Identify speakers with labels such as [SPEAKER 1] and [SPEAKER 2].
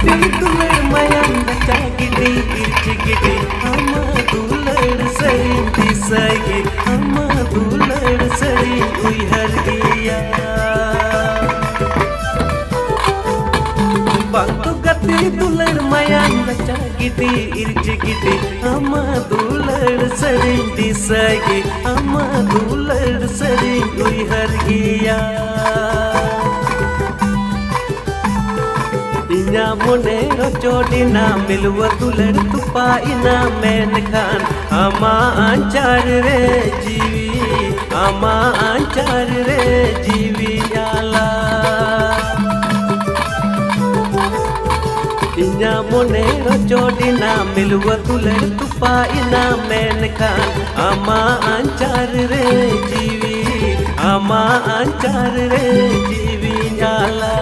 [SPEAKER 1] गति दुलड़ मयन बचा giddy इर्च giddy अमा दुलड़ सरी दिसगे अमा दुलड़ सरी उइहर गिया बांतु गति दुलड़ मयन बचा गिडी इर्च गिडी अमा दुलड़ सरी दिसगे अमा दुलड़ सरी उइहर गिया इना मोने रोचोडिना मिलवा दुलड़ तुपाइना मैन खान अमा आंचार रे जीवी अमा आंचार रे जीवी आला इना मोने रोचोडिना मिलवा दुलड़ तुपाइना मैन खान अमा आंचार रे जीवी अमा आंचार रे जीवी आला